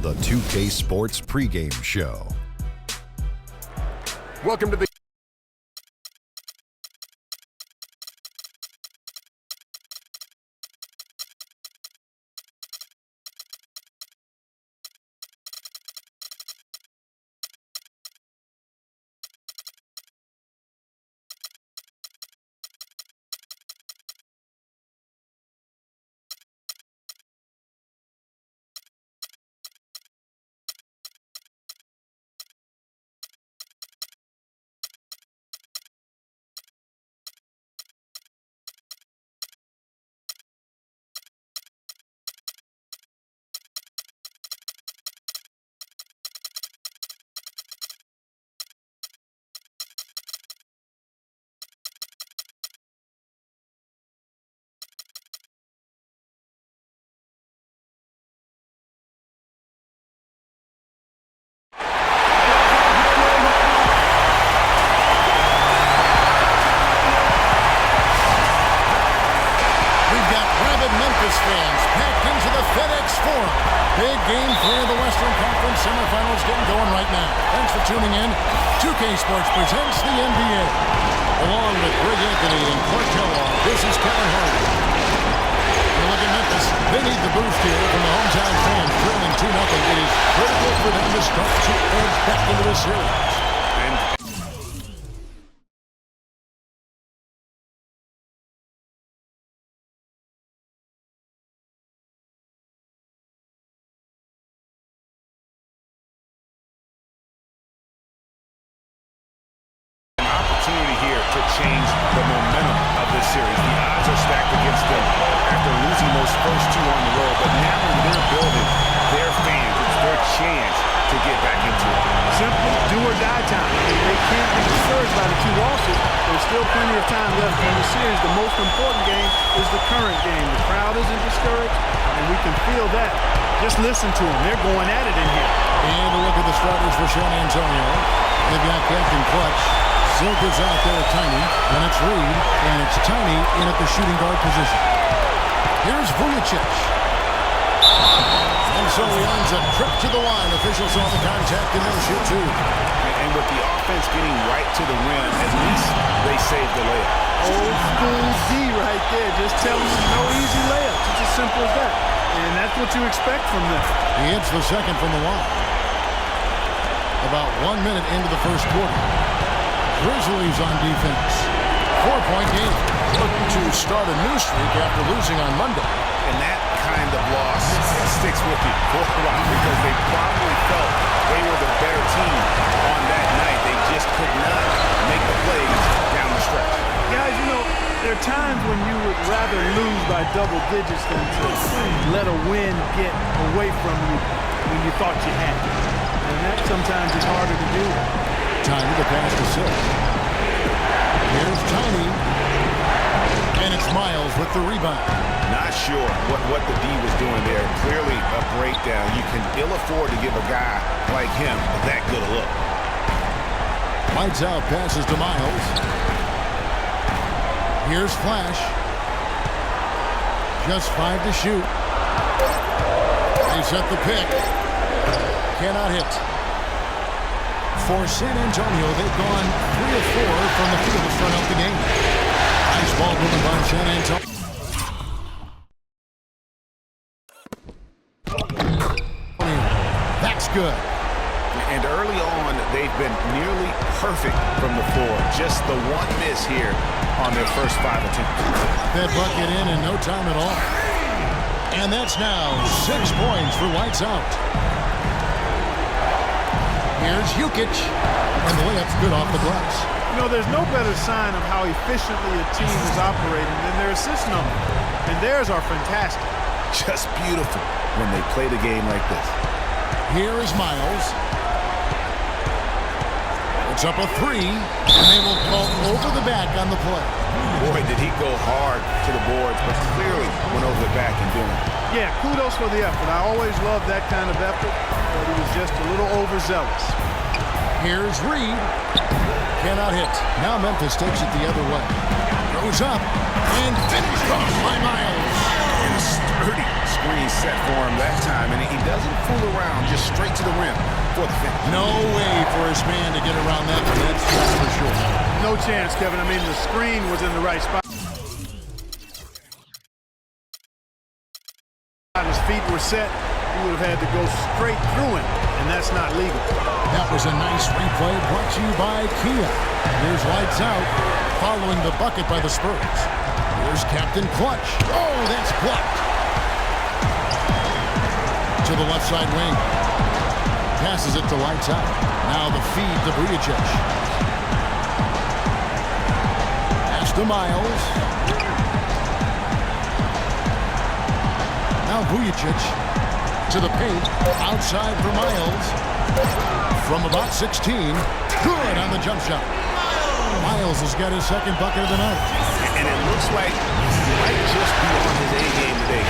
the 2K Sports pregame show. Welcome to the Memphis fans packed into the FedEx Forum. Big game 3 of the Western Conference semifinals getting going right now. Thanks for tuning in. 2K Sports presents the NBA. Along with Greg Anthony and Clark Kellogg, this is Kevin Hardy. Look at Memphis. They need the boost here from the hometown fans, trailing 2-0. It is critical for them to start to edge back into the series. Opportunity here to change the momentum of this series. The odds are stacked against them after losing those first 2 on the road, but now when they're building their fans, it's their chance to get back into it. Simple do or die time. I mean, they can't be discouraged by the 2 losses. There's still plenty of time left in the series. The most important game is the current game. The crowd isn't discouraged, and we can feel that. Just listen to them. They're going at it in here. And a look at the starters for San Antonio. They've got Captain Clutch. Silk is out there, Tiny, and it's Reed, and it's Tiny in at the shooting guard position. Here's Vujicic. And so he earns a trip to the line. Officials saw the contact and they'll shoot 2. And with the offense getting right to the rim, at least they saved the layup. Old school D right there. Just telling them no easy layups. It's as simple as that. And that's what you expect from them. He hits the second from the line. About 1 minute into the first quarter. Grizzlies on defense. 4-point game. Looking to start a new streak after losing on Monday. And that kind of loss sticks with you for a while because they probably felt they were the better team on that night. They just could not make the plays down the stretch. Guys, you know, there are times when you would rather lose by double digits than to let a win get away from you when you thought you had it. And that sometimes is harder to do. Tiny to pass to Silk. Here's Tiny. And it's Miles with the rebound. Not sure what the D was doing there. Clearly a breakdown. You can ill afford to give a guy like him that good a look. Lights out, passes to Miles. Here's Flash. Just 5 to shoot. They set the pick. Cannot hit. For San Antonio, they've gone 3 of 4 from the field to start out the game. Nice ball moving by San Antonio. That's good. And early on, they've been nearly perfect from the floor. Just the 1 miss here on their first 5 attempts. That bucket in no time at all. And that's now 6 points for lights out. Here's Jukic, and the layup's good off the glass. You know, there's no better sign of how efficiently a team is operating than their assist number. And theirs are fantastic. Just beautiful when they play the game like this. Here is Miles. It's up a 3, and they will call over the back on the play. Boy, did he go hard to the boards, but clearly went over the back in doing it. Yeah, kudos for the effort. I always love that kind of effort, but he was just a little overzealous. Here's Reed. Cannot hit. Now Memphis takes it the other way. Goes up and finished off by Miles. And sturdy screen set for him that time, and he doesn't fool around, just straight to the rim for the finish. No way for his man to get around that. That's for sure. No chance, Kevin. I mean, the screen was in the right spot. His feet were set. He would have had to go straight through him, and that's not legal. That was a nice replay brought to you by Kia. Here's lights out following the bucket by the Spurs. Here's Captain Clutch. Oh, that's blocked. To the left side wing. Passes it to lights out. Now the feed to Vujicic. Pass to Miles. Now Vujicic to the paint. Outside for Miles. From about 16. Good on the jump shot. Miles has got his second bucket of the night. And it looks like he might just be on his A game today.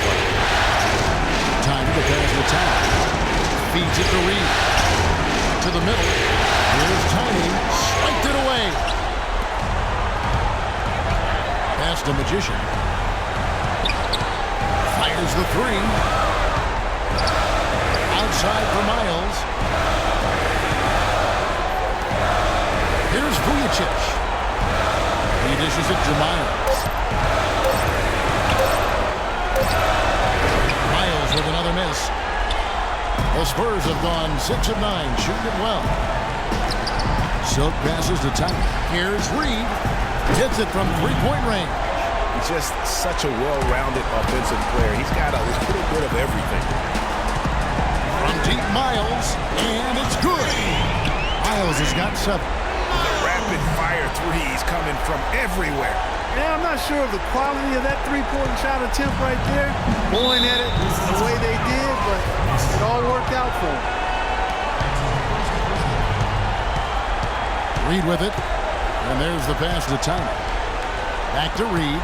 Time to pass the top. Feeds it to Reed. To the middle. Here's Tiny. Swiped it away. Pass to Magician. Fires the three. Outside for Miles. Here's Vujicic. He dishes it to Miles. Miles with another miss. The Spurs have gone 6 of 9, shooting it well. Silk passes to Tiny. Here's Reed. Hits it from three-point range. He's just such a well-rounded offensive player. He's got a little bit of everything. From deep, Miles, and it's good. Miles has got 7. Rapid-fire threes coming from everywhere. Yeah, I'm not sure of the quality of that three-point shot attempt right there. Going at it the way they did, but it all worked out for him. Reed with it. And there's the pass to Tiny. Back to Reed.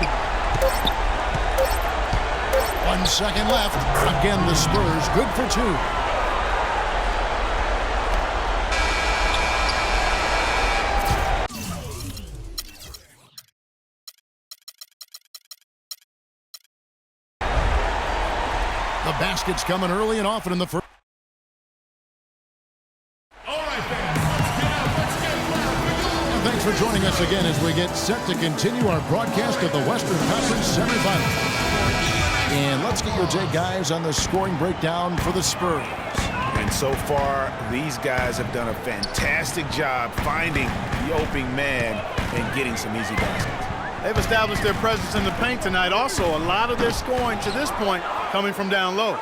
1 second left. Again, the Spurs good for 2. The basket's coming early and often in the first. Thanks for joining us again as we get set to continue our broadcast of the Western Conference semifinals. And let's get your take, guys, on the scoring breakdown for the Spurs. And so far, these guys have done a fantastic job finding the opening man and getting some easy baskets. They've established their presence in the paint tonight. Also, a lot of their scoring to this point coming from down low.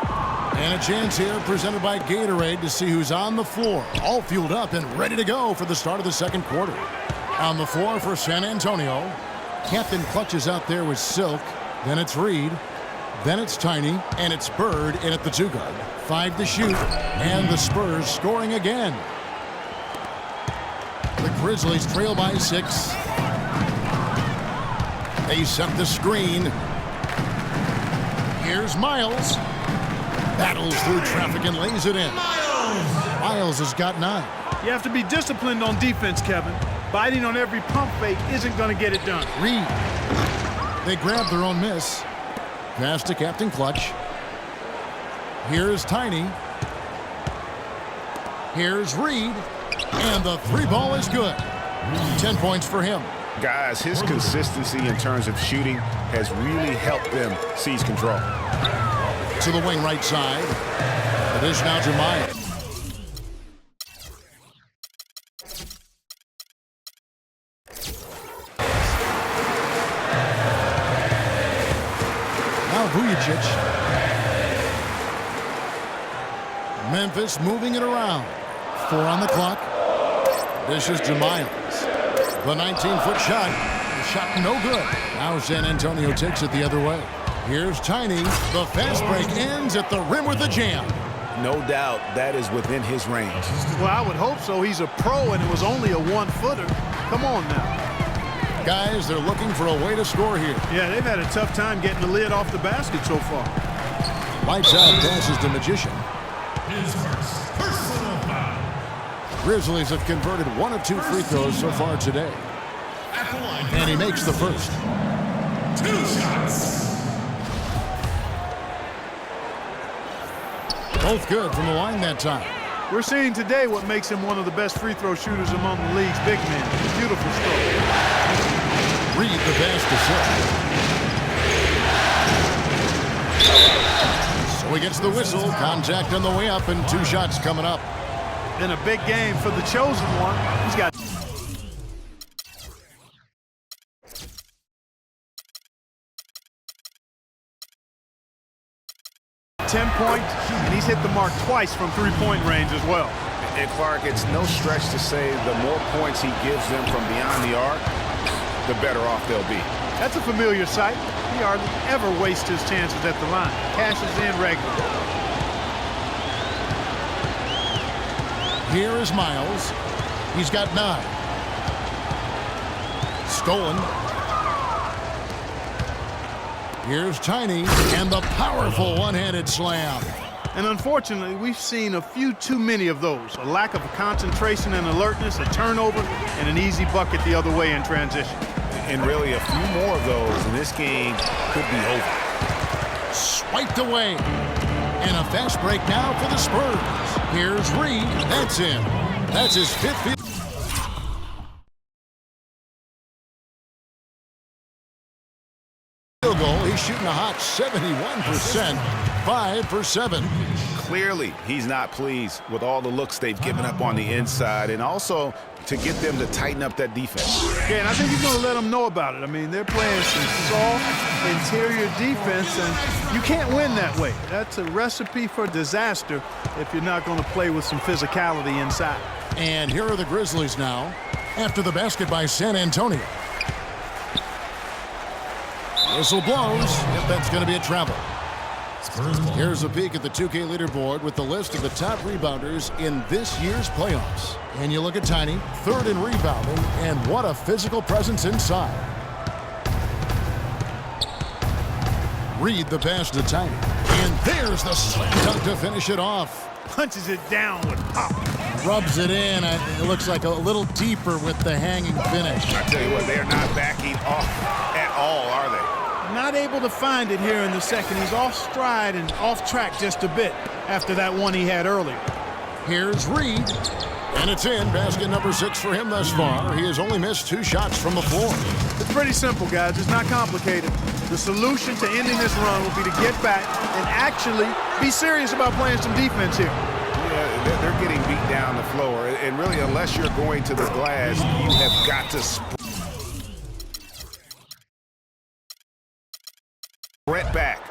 And a chance here presented by Gatorade to see who's on the floor, all fueled up and ready to go for the start of the second quarter. On the floor for San Antonio, Captain Clutch is out there with Silk. Then it's Reed. Then it's Tiny. And it's Bird in at the 2 guard. 5 to shoot. And the Spurs scoring again. The Grizzlies trail by 6. They set the screen. Here's Miles. Battles through traffic and lays it in. Miles has got 9. You have to be disciplined on defense, Kevin. Biting on every pump fake isn't going to get it done. Reed. They grab their own miss. Pass to Captain Clutch. Here's Tiny. Here's Reed. And the 3-ball is good. 10 points for him. Guys, his consistency in terms of shooting has really helped them seize control. To the wing right side. It is now Jeremiah. Now Vujicic. Memphis moving it around. 4 on the clock. This is Miles. The 19-foot shot. Shot no good. Now San Antonio takes it the other way. Here's Tiny. The fast break ends at the rim with a jam. No doubt that is within his range. Well, I would hope so. He's a pro, and it was only a 1-footer. Come on now. Guys, they're looking for a way to score here. Yeah, they've had a tough time getting the lid off the basket so far. Lights out passes to Magician. His first personal foul. Grizzlies have converted 1 of 2 free throws so far today. At the line. And he makes the first. 2 shots. Both good from the line that time. We're seeing today what makes him one of the best free throw shooters among the league's big men. Beautiful stroke. Reed the pass to Silk. So he gets the whistle. Contact on the way up and 2 shots coming up. Been a big game for the chosen one. He's got 10 points, and he's hit the mark twice from three-point range as well. And Clark, it's no stretch to say the more points he gives them from beyond the arc, the better off they'll be. That's a familiar sight. He hardly ever wastes his chances at the line. Cashes in regularly. Here is Miles. He's got 9. Stolen. Here's Tiny, and the powerful one-handed slam. And unfortunately, we've seen a few too many of those. A lack of concentration and alertness, a turnover, and an easy bucket the other way in transition. And really, a few more of those, and this game could be over. Swiped away. And a fast break now for the Spurs. Here's Reed. That's in. That's his 5th field. Field goal. He's shooting a hot 71%. 5 for 7. Clearly, he's not pleased with all the looks they've given up on the inside, and also to get them to tighten up that defense. Yeah, and I think he's going to let them know about it. I mean, they're playing some soft interior defense, and you can't win that way. That's a recipe for disaster if you're not going to play with some physicality inside. And here are the Grizzlies now after the basket by San Antonio. Whistle blows. If that's going to be a travel. Here's a peek at the 2K leaderboard with the list of the top rebounders in this year's playoffs. And you look at Tiny, 3rd in rebounding, and what a physical presence inside. Reed the pass to Tiny. And there's the slam dunk to finish it off. Punches it down with pop. Rubs it in. It looks like a little deeper with the hanging finish. I tell you what, they're not backing off at all, are they? Not able to find it here in the second. He's off stride and off track just a bit after that one he had earlier. Here's Reed. And it's in. Basket number 6 for him thus far. He has only missed 2 shots from the floor. It's pretty simple, guys. It's not complicated. The solution to ending this run will be to get back and actually be serious about playing some defense here. Yeah, they're getting beat down the floor. And really, unless you're going to the glass, you have got to sprint back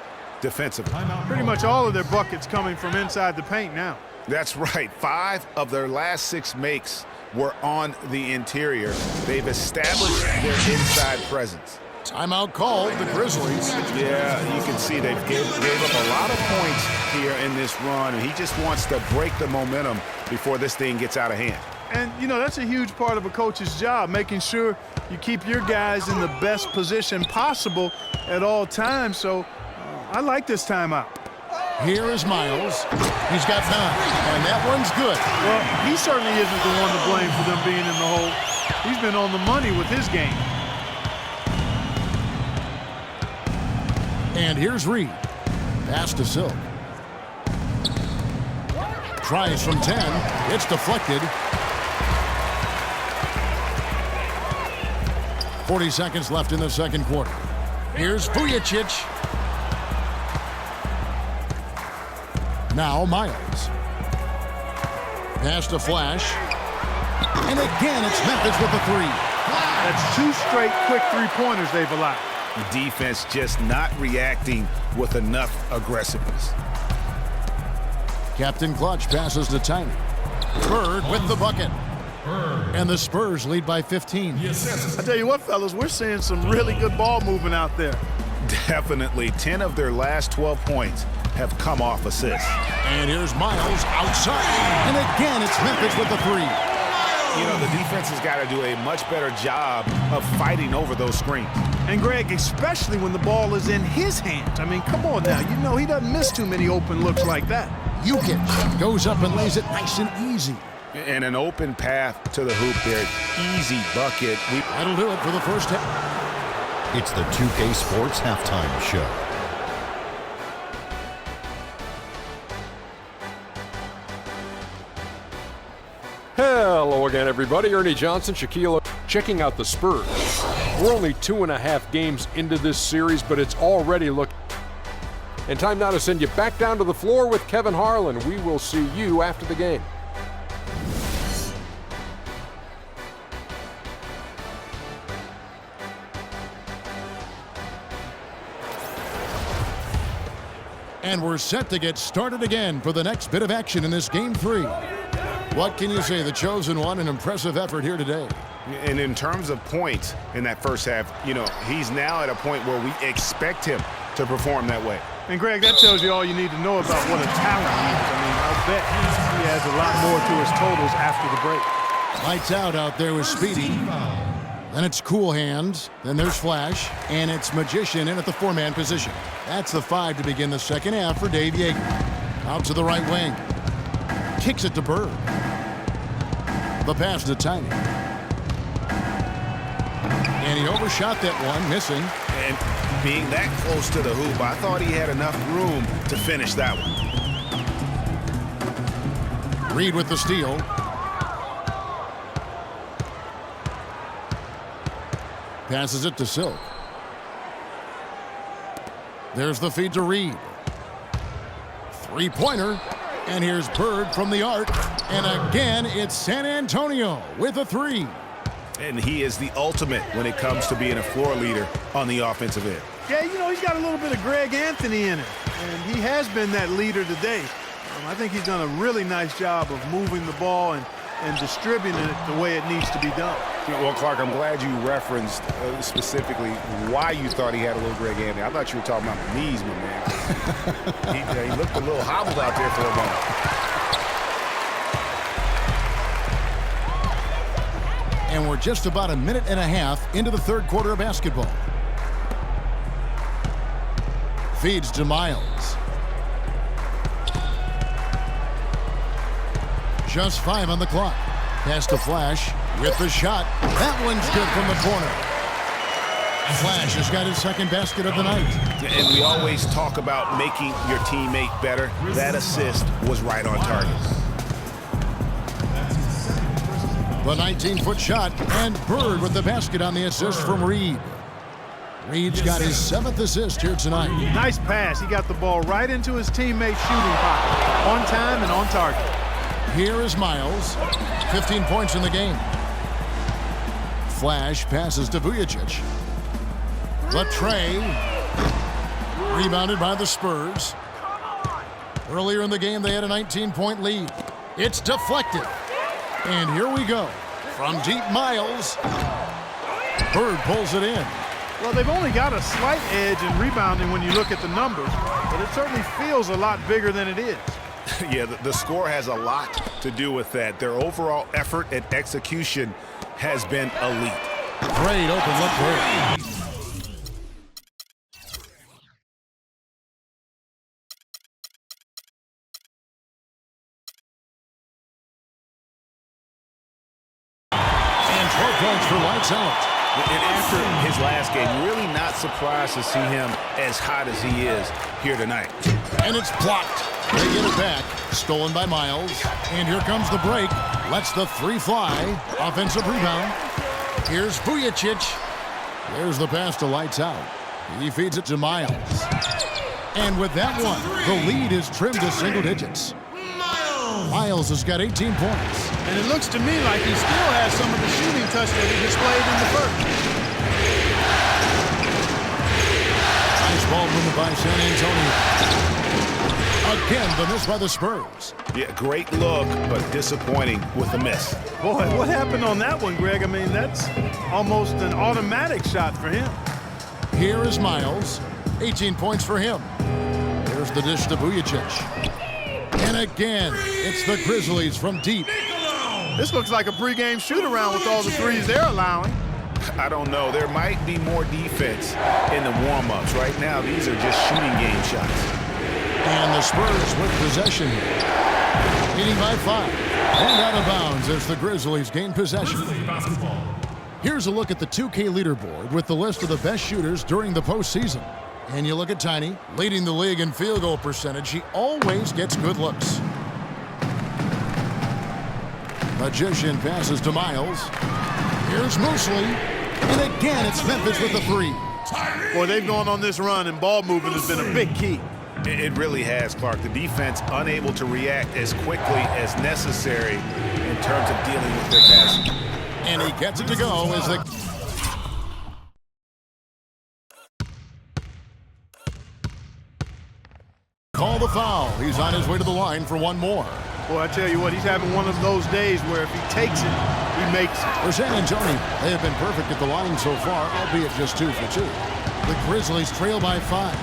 defensively. Pretty much all of their buckets coming from inside the paint now. That's right. 5 of their last 6 makes were on the interior. They've established their inside presence. Timeout called, the Grizzlies. Yeah, you can see they gave up a lot of points here in this run, and he just wants to break the momentum before this thing gets out of hand. And, you know, that's a huge part of a coach's job, making sure you keep your guys in the best position possible at all times. So I like this timeout. Here is Miles. He's got 9, and that one's good. Well, he certainly isn't the one to blame for them being in the hole. He's been on the money with his game. And here's Reed. Pass to Silk. Tries from 10. It's deflected. 40 seconds left in the second quarter. Here's Vujicic. Now Miles. Pass to Flash. And again, it's Memphis with a 3. That's 2 straight quick three-pointers they've allowed. Defense just not reacting with enough aggressiveness. Captain Clutch passes to Tiny. Bird with the bucket. And the Spurs lead by 15. I tell you what, fellas, we're seeing some really good ball movement out there. Definitely. 10 of their last 12 points have come off assists. And here's Miles outside. And again, it's Memphis with the 3. You know, the defense has got to do a much better job of fighting over those screens. And, Greg, especially when the ball is in his hands. I mean, come on now. You know he doesn't miss too many open looks like that. Jokic goes up and lays it nice and easy. And an open path to the hoop there. Easy bucket. That'll do it for the first half. It's the 2K Sports Halftime Show. Hello again, everybody. Ernie Johnson, Shaquille, checking out the Spurs. We're only 2.5 games into this series, but it's already looking. And time now to send you back down to the floor with Kevin Harlan. We will see you after the game. And we're set to get started again for the next bit of action in this Game 3. What can you say? The chosen one, an impressive effort here today. And in terms of points in that first half, he's now at a point where we expect him to perform that way. And, Greg, that tells you all you need to know about what a talent he is. I mean, I'll bet he adds a lot more to his totals after the break. Lights out there with Speedy. Then it's Cool Hands. Then there's Flash. And it's Magician in at the 4-man position. That's the 5 to begin the second half for Dave Yeager. Out to the right wing. Kicks it to Bird. The pass to Tiny. And he overshot that one, missing. And being that close to the hoop, I thought he had enough room to finish that one. Reed with the steal. Passes it to Silk. There's the feed to Reed. Three-pointer. And here's Bird from the arc. And again, it's San Antonio with a 3. And he is the ultimate when it comes to being a floor leader on the offensive end. Yeah, he's got a little bit of Greg Anthony in him. And he has been that leader today. I think he's done a really nice job of moving the ball and distributing it the way it needs to be done. Well, Clark, I'm glad you referenced specifically why you thought he had a little Greg Anthony. I thought you were talking about the knees, my man. He looked a little hobbled out there for a moment. And we're just about a minute and a half into the third quarter of basketball. Feeds to Miles. Just 5 on the clock. Pass to Flash with the shot. That one's good from the corner. Flash has got his second basket of the night. And we always talk about making your teammate better. That assist was right on target. The 19-foot shot, and Bird with the basket on the assist from Reed. Reed's got his 7th assist here tonight. Nice pass. He got the ball right into his teammate's shooting pocket. On time and on target. Here is Miles. 15 points in the game. Flash passes to Vujicic. Latrey. Rebounded by the Spurs. Earlier in the game, they had a 19-point lead. It's deflected. And here we go. From deep, Miles. Bird pulls it in. Well, they've only got a slight edge in rebounding when you look at the numbers, but it certainly feels a lot bigger than it is. Yeah, the score has a lot to do with that. Their overall effort and execution has been elite. Great open look there. And 12 points for Lights Out. And after his last game, really not surprised to see him as hot as he is here tonight. And it's blocked. They get it back. Stolen by Miles. And here comes the break. Lets the 3 fly. Offensive rebound. Here's Vujicic. There's the pass to Lights Out. He feeds it to Miles. And with that one, the lead is trimmed to single digits. Miles has got 18 points. And it looks to me like he still has some of the shooting touch that he displayed in the first. Nice ball movement by San Antonio. Again, the miss by the Spurs. Yeah, great look, but disappointing with the miss. Boy, what happened on that one, Greg? I mean, that's almost an automatic shot for him. Here is Miles. 18 points for him. There's the dish to Vujicic. And again, it's the Grizzlies from deep. This looks like a pregame shoot-around with all the threes they're allowing. I don't know. There might be more defense in the warm-ups. Right now, these are just shooting game shots. And the Spurs with possession. Leading by 5. And out of bounds as the Grizzlies gain possession. Here's a look at the 2K leaderboard with the list of the best shooters during the postseason. And you look at Tiny, leading the league in field goal percentage. He always gets good looks. Magician passes to Miles. Here's Mosley. And again, it's Memphis with the three. Boy, they've gone on this run, and ball movement has been a big key. It really has, Clark. The defense unable to react as quickly as necessary in terms of dealing with their passing. And he gets it to go as the... Call the foul. He's on his way to the line for one more. Boy, I tell you what, he's having one of those days where if he takes it, he makes it. For San Antonio, they have been perfect at the line so far, albeit just 2 for 2. The Grizzlies trail by 5.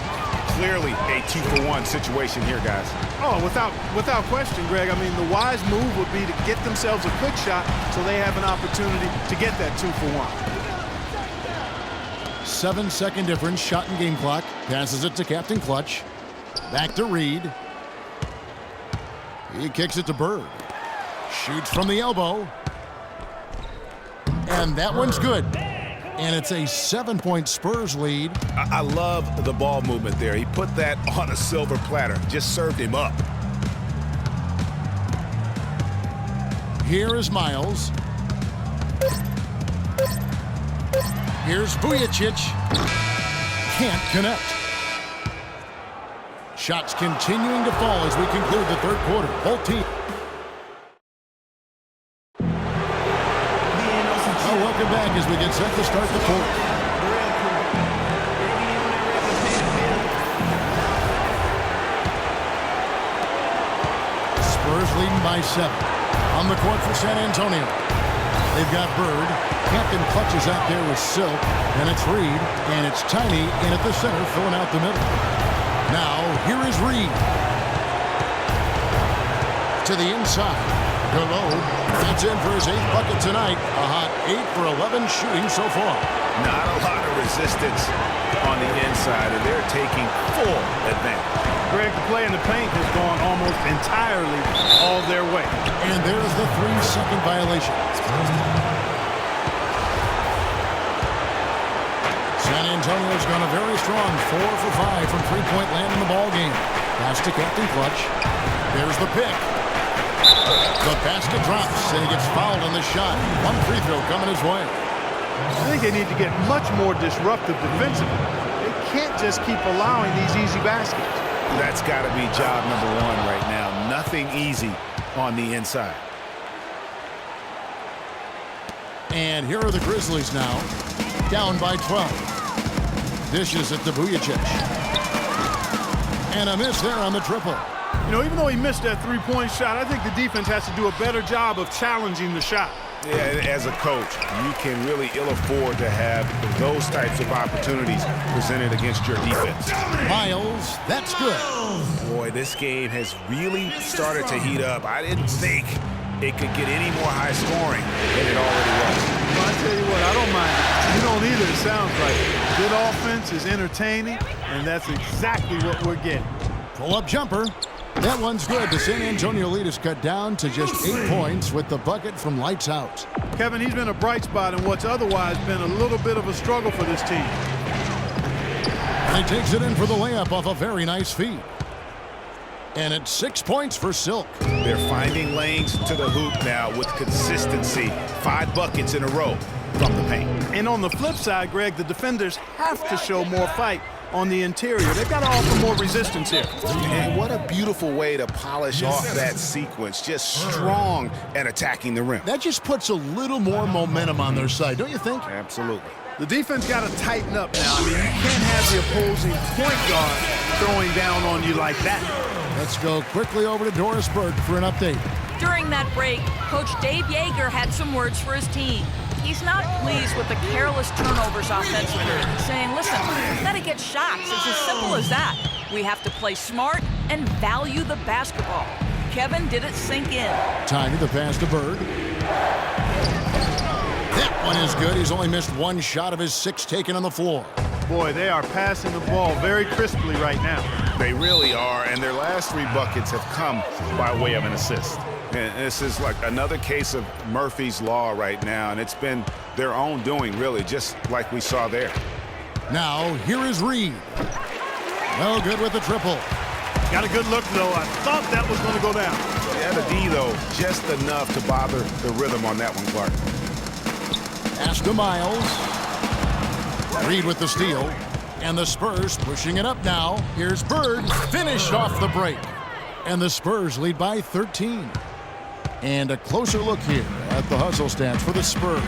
Clearly a 2-for-1 situation here, guys. Oh, without question, Greg. I mean, the wise move would be to get themselves a quick shot so they have an opportunity to get that 2-for-1. 7-second difference, shot and game clock. Passes it to Captain Clutch. Back to Reed. He kicks it to Bird. Shoots from the elbow. And that one's good. And it's a 7-point Spurs lead. I love the ball movement there. He put that on a silver platter. Just served him up. Here is Miles. Here's Vujacic. Can't connect. Shots continuing to fall as we conclude the third quarter. Both teams. Welcome back as we get set to start the fourth. Spurs leading by 7. On the court for San Antonio. They've got Bird. Captain Clutch is out there with Silk. And it's Reed. And it's Tiny in at the center, filling out the middle. Now, here is Reed. To the inside. Below. That's in for his 8th bucket tonight. A hot 8 for 11 shooting so far. Not a lot of resistance on the inside, and they're taking full advantage. Greg, the play in the paint has gone almost entirely all their way. And there's the 3-second violation. San Antonio's gone a very strong 4 for 5 from three-point land in the ball game. Pass to Captain Clutch. There's the pick. The basket drops, and he gets fouled on the shot. One free throw coming his way. I think they need to get much more disruptive defensively. They can't just keep allowing these easy baskets. That's got to be job number 1 right now. Nothing easy on the inside. And here are the Grizzlies now, down by 12. Dishes it to Vujacic. And a miss there on the triple. You know, even though he missed that three-point shot, I think the defense has to do a better job of challenging the shot. Yeah, as a coach, you can really ill afford to have those types of opportunities presented against your defense. Miles, that's good. Boy, this game has really started to heat up. I didn't think it could get any more high scoring than it already was. Well, I tell you what, I don't mind it. You don't either, it sounds like. Good offense is entertaining, and that's exactly what we're getting. Pull-up jumper. That one's good. The San Antonio lead is cut down to just 8 points with the bucket from lights out. Kevin, he's been a bright spot in what's otherwise been a little bit of a struggle for this team. And he takes it in for the layup off a very nice feed. And it's 6 points for Silk. They're finding lanes to the hoop now with consistency. 5 buckets in a row from the paint. And on the flip side, Greg, the defenders have to show more fight on the interior. They've got to offer more resistance here. And what a beautiful way to polish off that sequence. Just strong at attacking the rim. That just puts a little more momentum on their side, don't you think? Absolutely. The defense got to tighten up now. I mean, you can't have the opposing point guard throwing down on you like that. Let's go quickly over to Doris Burke for an update. During that break, Coach Dave Yeager had some words for his team. He's not pleased with the careless turnovers offensively, saying, listen, we've got to get shots. It's as simple as that. We have to play smart and value the basketball. Kevin, did it sink in? Tiny, the pass to Bird. That one is good. He's only missed 1 shot of his 6 taken on the floor. Boy, they are passing the ball very crisply right now. They really are, and their last 3 buckets have come by way of an assist. And this is like another case of Murphy's Law right now, and it's been their own doing, really, just like we saw there. Now, here is Reed. No good with the triple. Got a good look, though. I thought that was going to go down. Yeah, the D, though, just enough to bother the rhythm on that one, Clark. Pass to Miles. Reed with the steal. And the Spurs pushing it up now. Here's Bird. Finished off the break. And the Spurs lead by 13. And a closer look here at the hustle stats for the Spurs.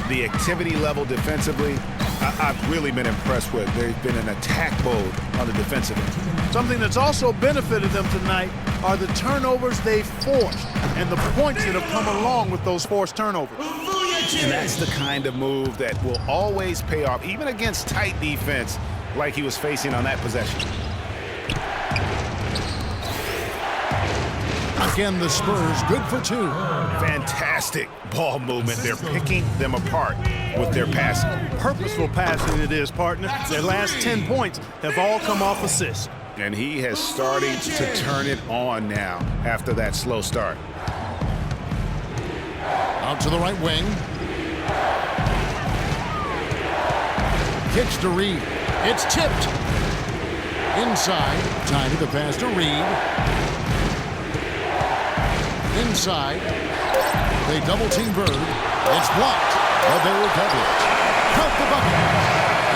The activity level defensively, I've really been impressed with. They've been in attack mode on the defensive end. Something that's also benefited them tonight are the turnovers they've forced and the points that have come along with those forced turnovers. And that's the kind of move that will always pay off, even against tight defense like he was facing on that possession. Again, the Spurs good for 2. Fantastic ball movement. They're picking them apart with their passing. Purposeful passing it is, partner. Their last 10 points have all come off assists. And he has started to turn it on now after that slow start. Out to the right wing. Kicks to Reed. It's tipped. Inside. Time to the pass to Reed. Inside. They double-team Bird. It's blocked, but they recover it. Count the bucket.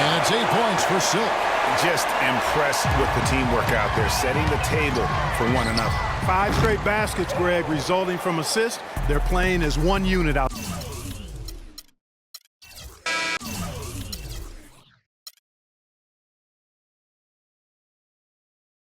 And it's 8 points for Silk. Just impressed with the teamwork out there, setting the table for one another. 5 straight baskets, Greg, resulting from assists. They're playing as one unit out.